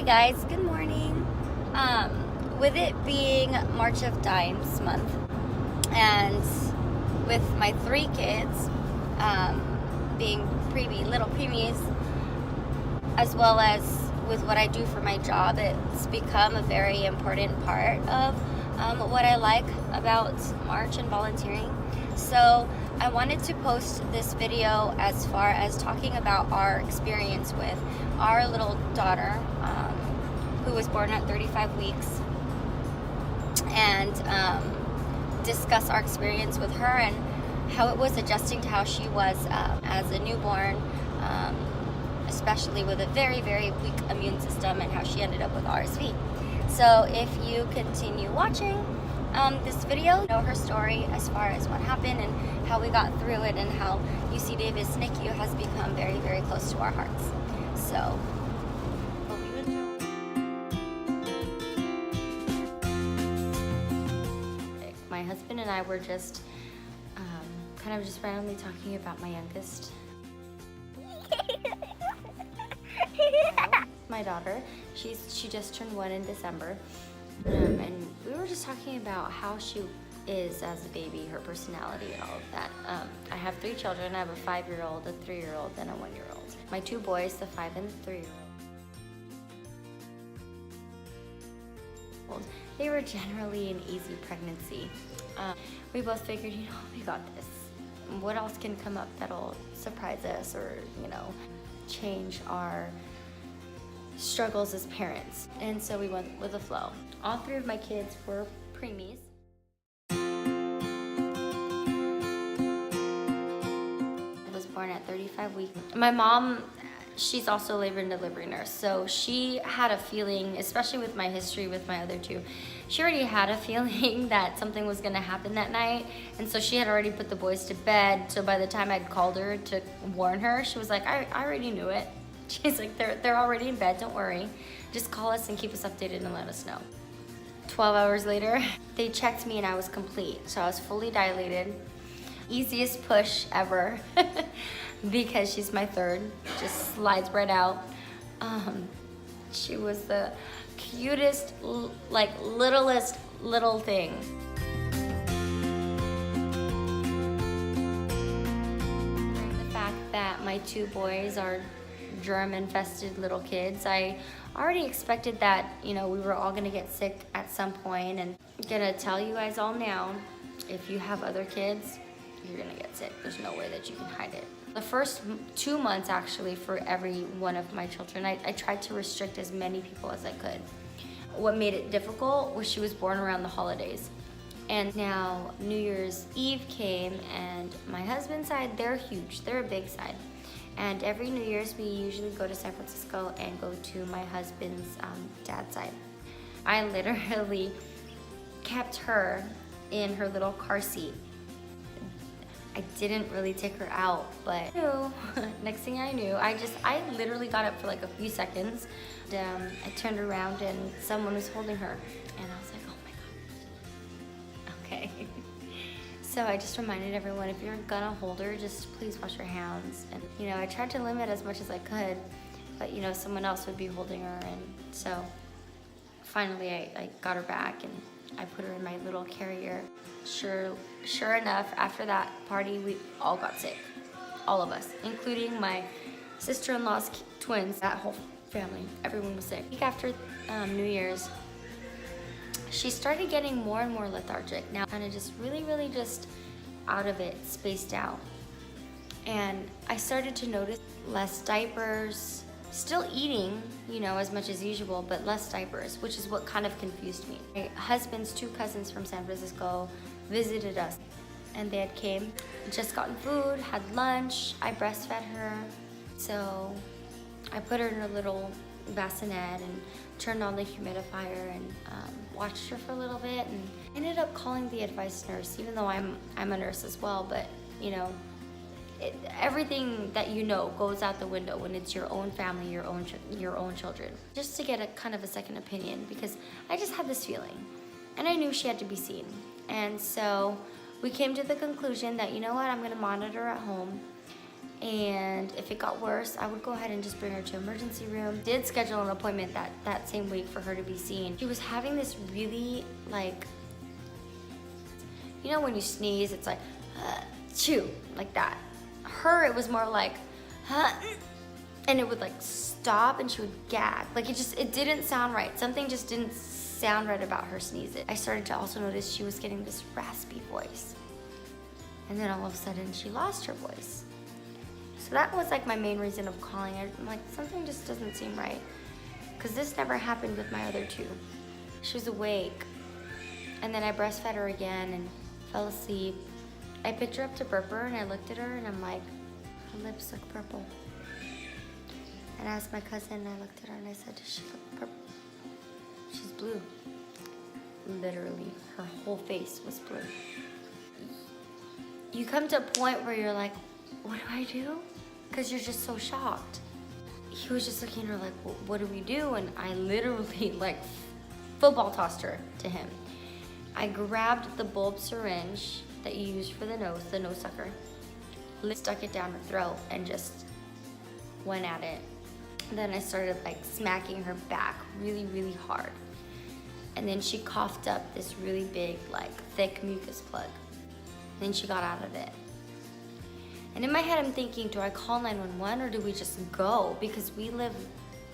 guys, good morning. With it being March of Dimes month, and with my 3 kids being little preemies, as well as with what I do for my job, it's become a very important part of what I like about March and volunteering. So I wanted to post this video as far as talking about our experience with our little daughter, who was born at 35 weeks, and discuss our experience with her and how it was adjusting to how she was as a newborn, especially with a very, very weak immune system, and how she ended up with RSV. So if you continue watching this video, know her story as far as what happened and how we got through it, and how UC Davis NICU has become very, very close to our hearts. So hope you enjoy. My husband and I were just kind of just randomly talking about my youngest. My daughter, she just turned 1 in December, and we were just talking about how she is as a baby, her personality and all of that. I have 3 children. I have a 5-year-old, a 3-year-old, and a 1-year-old. My 2 boys, the 5 and the 3-year-old, they were generally an easy pregnancy. We both figured, we got this. What else can come up that'll surprise us or, change our struggles as parents? And so we went with the flow. All 3 of my kids were preemies. I was born at 35 weeks. My mom, she's also a labor and delivery nurse, so she had a feeling, especially with my history with my other 2, she already had a feeling that something was gonna happen that night, and so she had already put the boys to bed. So by the time I'd called her to warn her, she was like, I already knew it. She's like, they're already in bed, don't worry. Just call us and keep us updated and let us know. 12 hours later, they checked me and I was complete. So I was fully dilated. Easiest push ever because she's my 3rd, just slides right out. She was the cutest, littlest little thing. The fact that my 2 boys are germ-infested little kids, I already expected that, we were all gonna get sick at some point, and I'm gonna tell you guys all now, if you have other kids, you're gonna get sick. There's no way that you can hide it. The first 2 months, actually, for every one of my children, I tried to restrict as many people as I could. What made it difficult was she was born around the holidays. And now New Year's Eve came, and my husband's side, they're huge. They're a big side. And every New Year's, we usually go to San Francisco and go to my husband's dad's side. I literally kept her in her little car seat. I didn't really take her out, but next thing I knew, I literally got up for like a few seconds. And, I turned around and someone was holding her, and I was like, oh my God. Okay. So I just reminded everyone, if you're gonna hold her, just please wash your hands. And I tried to limit as much as I could, but someone else would be holding her, and so finally I got her back and I put her in my little carrier. Sure enough, after that party, we all got sick. All of us, including my sister-in-law's twins, that whole family, everyone was sick. A week after New Year's, she started getting more and more lethargic. Now, kind of just really, really just out of it, spaced out. And I started to notice less diapers, still eating, as much as usual, but less diapers, which is what kind of confused me. My husband's 2 cousins from San Francisco visited us, and they had came, just gotten food, had lunch. I breastfed her, so I put her in a little bassinet and turned on the humidifier and watched her for a little bit, and ended up calling the advice nurse, even though I'm a nurse as well. But everything that goes out the window when it's your own family, your own children. Just to get a kind of a second opinion, because I just had this feeling, and I knew she had to be seen. And so we came to the conclusion that, I'm gonna monitor at home, And if it got worse, I would go ahead and just bring her to emergency room. Did schedule an appointment that same week for her to be seen. She was having this really like, you know when you sneeze, it's like, chew, like that. Her, it was more like, and it would like stop and she would gag. Like it didn't sound right. Something just didn't sound right about her sneezing. I started to also notice she was getting this raspy voice. And then all of a sudden she lost her voice. So that was like my main reason of calling. I'm like, something just doesn't seem right. Because this never happened with my other two. She was awake. And then I breastfed her again and fell asleep. I picked her up to burp her and I looked at her and I'm like, her lips look purple. And I asked my cousin and I looked at her and I said, does she look purple? She's blue. Literally, her whole face was blue. You come to a point where you're like, what do I do? Because you're just so shocked. He was just looking at her like, well, what do we do? And I literally like football tossed her to him. I grabbed the bulb syringe that you use for the nose sucker, stuck it down her throat and just went at it. Then I started like smacking her back really, really hard. And then she coughed up this really big, like thick mucus plug. Then she got out of it. And in my head, I'm thinking, do I call 911 or do we just go? Because we live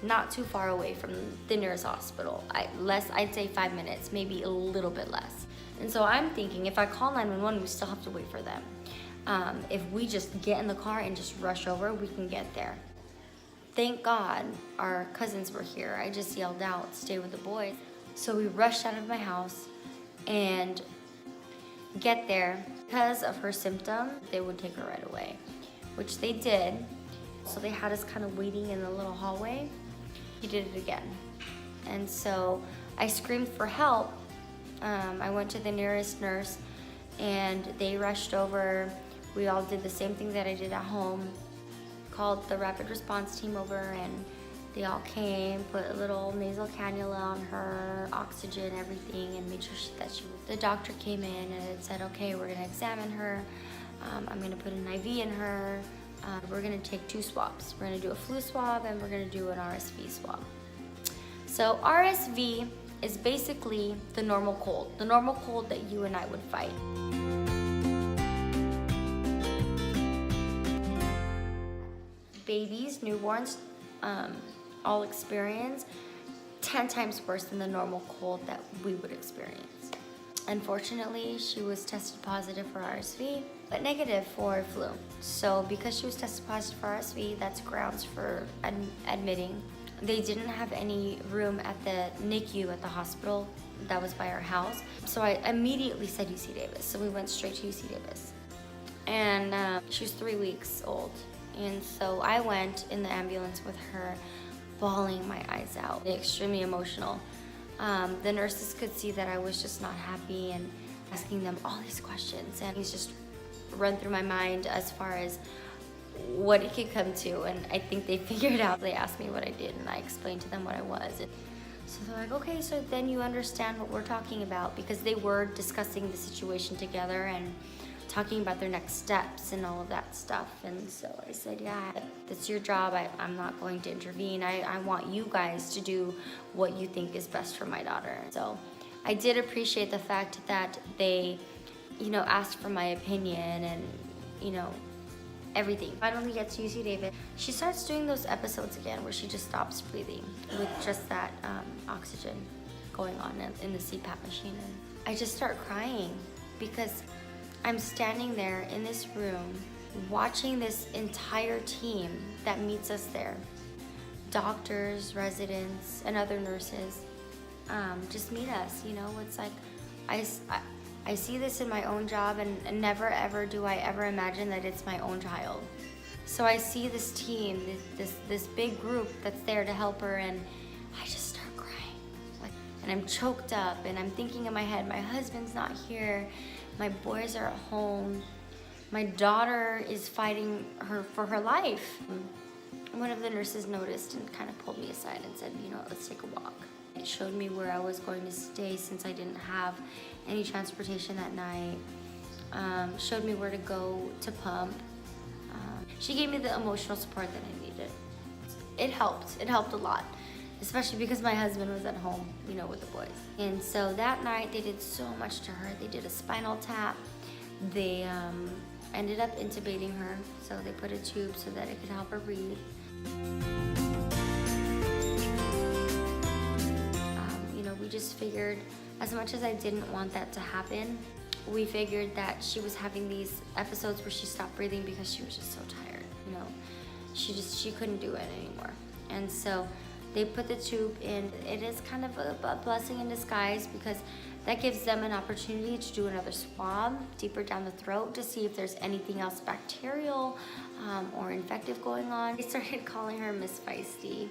not too far away from the nearest hospital. I'd say 5 minutes, maybe a little bit less. And so I'm thinking, if I call 911, we still have to wait for them. If we just get in the car and just rush over, we can get there. Thank God our cousins were here. I just yelled out, stay with the boys. So we rushed out of my house and get there. Because of her symptom, they would take her right away, which they did. So they had us kind of waiting in the little hallway. He did it again. And so I screamed for help. I went to the nearest nurse and they rushed over. We all did the same thing that I did at home. Called the rapid response team over and they all came, put a little nasal cannula on her, oxygen, everything, and made sure that she was. The doctor came in and it said, okay, we're gonna examine her. I'm gonna put an IV in her. We're gonna take 2 swabs. We're gonna do a flu swab and we're gonna do an RSV swab. So RSV is basically the normal cold that you and I would fight. Babies, newborns, all experience 10 times worse than the normal cold that we would experience. Unfortunately, she was tested positive for RSV, but negative for flu. So because she was tested positive for RSV, that's grounds for admitting. They didn't have any room at the NICU at the hospital that was by our house. So I immediately said UC Davis. So we went straight to UC Davis. And she was 3 weeks old. And so I went in the ambulance with her, bawling my eyes out, extremely emotional. The nurses could see that I was just not happy and asking them all these questions. And it's just run through my mind as far as what it could come to. And I think they figured out. They asked me what I did and I explained to them what I was. And so they're like, okay, so then you understand what we're talking about, because they were discussing the situation together and talking about their next steps and all of that stuff. And so I said, yeah, that's your job. I'm not going to intervene. I want you guys to do what you think is best for my daughter. So I did appreciate the fact that they, asked for my opinion and, everything. Finally gets to UC Davis. She starts doing those episodes again where she just stops breathing with just that oxygen going on in the CPAP machine. And I just start crying because I'm standing there in this room watching this entire team that meets us there. Doctors, residents, and other nurses just meet us, It's like I see this in my own job and never ever do I ever imagine that it's my own child. So I see this team, this big group that's there to help her, and I just start crying. And I'm choked up and I'm thinking in my head, my husband's not here. My boys are at home. My daughter is fighting for her life. One of the nurses noticed and kind of pulled me aside and said, let's take a walk. It showed me where I was going to stay since I didn't have any transportation that night. Showed me where to go to pump. She gave me the emotional support that I needed. It helped a lot, especially because my husband was at home, with the boys. And so that night they did so much to her. They did a spinal tap. They ended up intubating her, so they put a tube so that it could help her breathe. We just figured, as much as I didn't want that to happen, we figured that she was having these episodes where she stopped breathing because she was just so tired. She couldn't do it anymore. And so they put the tube in. It is kind of a blessing in disguise, because that gives them an opportunity to do another swab deeper down the throat to see if there's anything else bacterial or infective going on. They started calling her Miss Feisty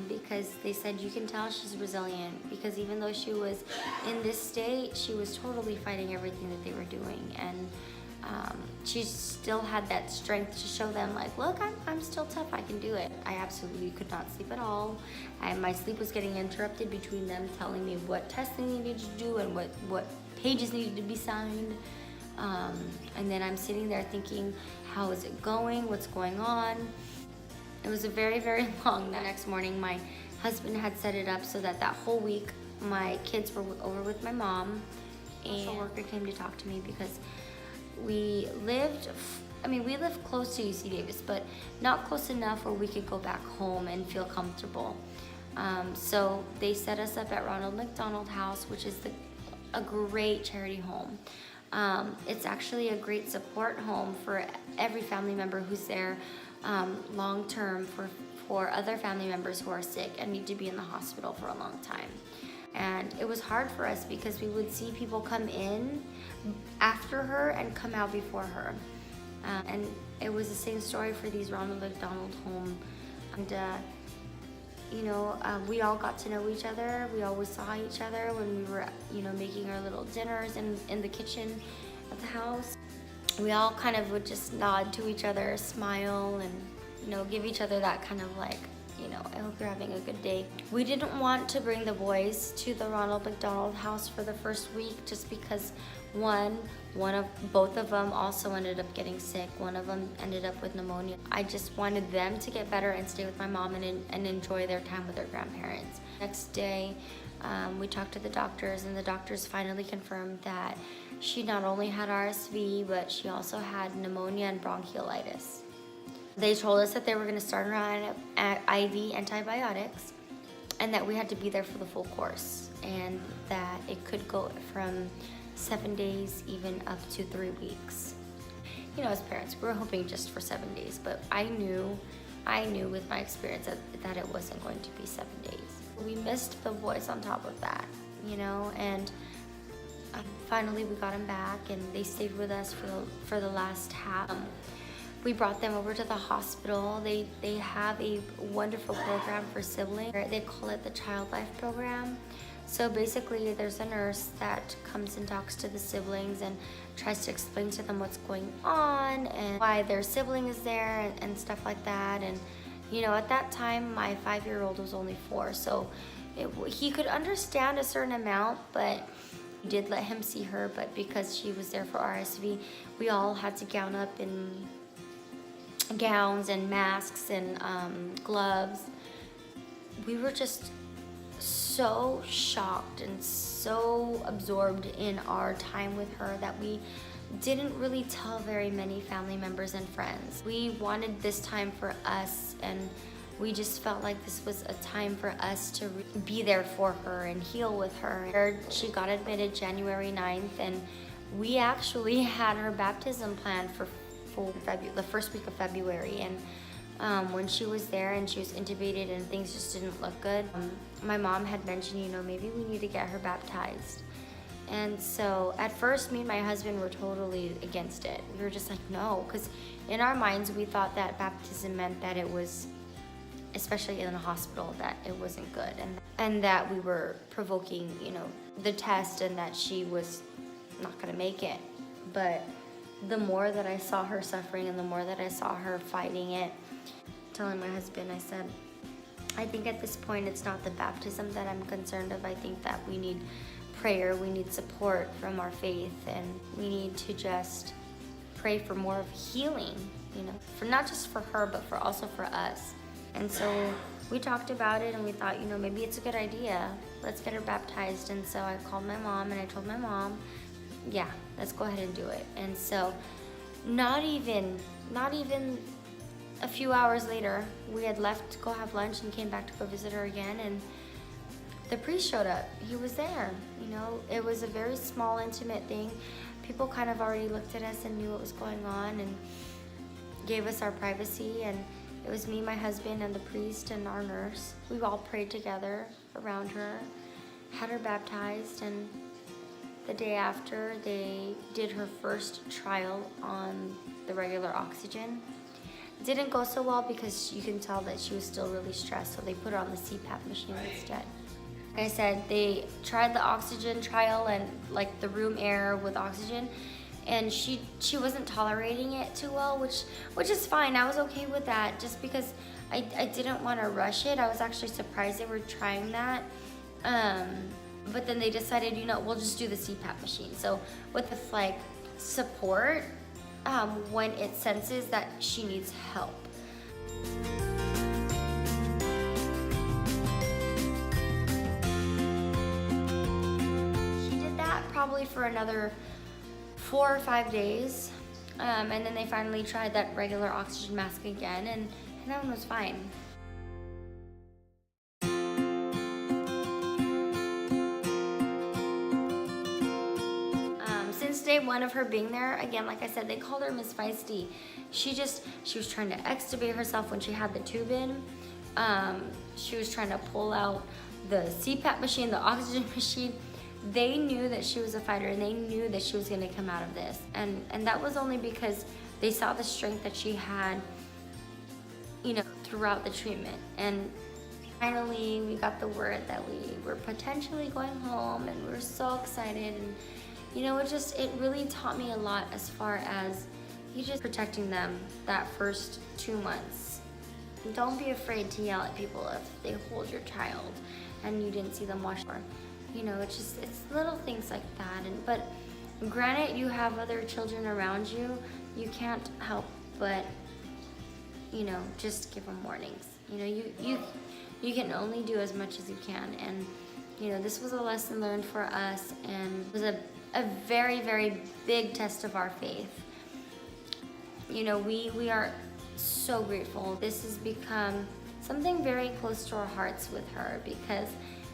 because they said you can tell she's resilient, because even though she was in this state, she was totally fighting everything that they were doing. And she still had that strength to show them, like, look, I'm still tough, I can do it. I absolutely could not sleep at all. My sleep was getting interrupted between them telling me what tests they needed to do and what pages needed to be signed. And then I'm sitting there thinking, how is it going? What's going on? It was a very, very long night. The next morning, my husband had set it up so that whole week my kids were over with my mom, and a social worker came to talk to me because we lived close to UC Davis, but not close enough where we could go back home and feel comfortable. So they set us up at Ronald McDonald House, which is a great charity home. It's actually a great support home for every family member who's there long term, for other family members who are sick and need to be in the hospital for a long time. And it was hard for us because we would see people come in after her and come out before her. And it was the same story for these Ronald McDonald home. And we all got to know each other. We always saw each other when we were, making our little dinners in the kitchen of the house. We all kind of would just nod to each other, smile, and, give each other that kind of like, I hope you're having a good day. We didn't want to bring the boys to the Ronald McDonald House for the first week, just because both of them also ended up getting sick. One of them ended up with pneumonia. I just wanted them to get better and stay with my mom and enjoy their time with their grandparents. Next day, we talked to the doctors, and the doctors finally confirmed that she not only had RSV, but she also had pneumonia and bronchiolitis. They told us that they were going to start her on IV antibiotics, and that we had to be there for the full course, and that it could go from 7 days even up to 3 weeks. As parents, we were hoping just for 7 days, but I knew with my experience that it wasn't going to be 7 days. We missed the boys on top of that, and finally we got them back, and they stayed with us for the last half. We brought them over to the hospital. They have a wonderful program for siblings. They call it the Child Life Program. So basically, there's a nurse that comes and talks to the siblings and tries to explain to them what's going on and why their sibling is there and stuff like that. And at that time, my 5-year-old was only 4, so he could understand a certain amount, but we did let him see her. But because she was there for RSV, we all had to gown up in gowns and masks and gloves. We were just so shocked and so absorbed in our time with her that we didn't really tell very many family members and friends. We wanted this time for us, and we just felt like this was a time for us to be there for her and heal with her. She got admitted January 9th, and we actually had her baptism planned for the first week of February. And when she was there and she was intubated and things just didn't look good, my mom had mentioned, maybe we need to get her baptized. And so at first, me and my husband were totally against it. We were just like, no, because in our minds, we thought that baptism meant that it was, especially in the hospital, that it wasn't good, and that we were provoking, the test, and that she was not gonna make it. But the more that I saw her suffering and the more that I saw her fighting it, telling my husband, I said, I think at this point it's not the baptism that I'm concerned of. I think that we need prayer, we need support from our faith, and we need to just pray for more of healing you know, for not just for her, but for also for us. And so we talked about it and we thought, you know, maybe it's a good idea. Let's get her baptized. And so I called my mom and I told my mom, yeah, let's go ahead and do it. And so not even a few hours later, we had left to go have lunch and came back to go visit her again, and the priest showed up. He was there. You know, it was a very small, intimate thing. People kind of already looked at us and knew what was going on and gave us our privacy, and it was me, my husband, and the priest and our nurse. We all prayed together around her, had her baptized, and the day after, they did her first trial on the regular oxygen. It didn't go so well because you can tell that she was still really stressed, so they put her on the CPAP machine instead. Like I said, they tried the oxygen trial and like the room air with oxygen, and she wasn't tolerating it too well, which is fine. I was okay with that just because I didn't want to rush it. I was actually surprised they were trying that. But then they decided, you know, we'll just do the CPAP machine. So with this like support, when it senses that she needs help. She did that probably for another 4 or 5 days. And then they finally tried that regular oxygen mask again, and that one was fine. Since day one of her being there, again, like I said, they called her Miss Feisty. She was trying to extubate herself when she had the tube in. She was trying to pull out the CPAP machine, the oxygen machine. They knew that she was a fighter, and they knew that she was gonna come out of this. And that was only because they saw the strength that she had, you know, throughout the treatment. And finally, we got the word that we were potentially going home, and we were so excited. And you know, it really taught me a lot as far as you just protecting them that first 2 months. Don't be afraid to yell at people if they hold your child and you didn't see them wash. You know, it's little things like that. But granted, you have other children around you, you can't help but, you know, just give them warnings. You know, you can only do as much as you can. And you know, this was a lesson learned for us, and it was a very, very big test of our faith. You know, we are so grateful. This has become something very close to our hearts with her, because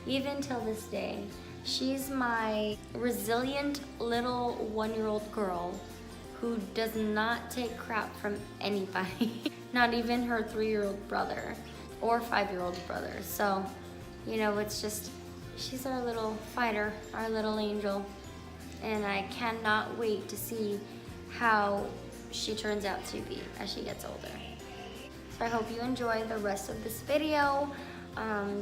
even till this day, she's my resilient little 1-year-old girl who does not take crap from anybody. Not even her 3-year-old brother or 5-year-old brother. So, you know, it's just, she's our little fighter, our little angel. And I cannot wait to see how she turns out to be as she gets older. So I hope you enjoy the rest of this video.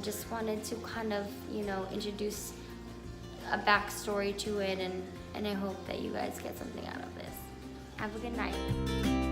Just wanted to kind of, you know, introduce a backstory to it, and I hope that you guys get something out of this. Have a good night.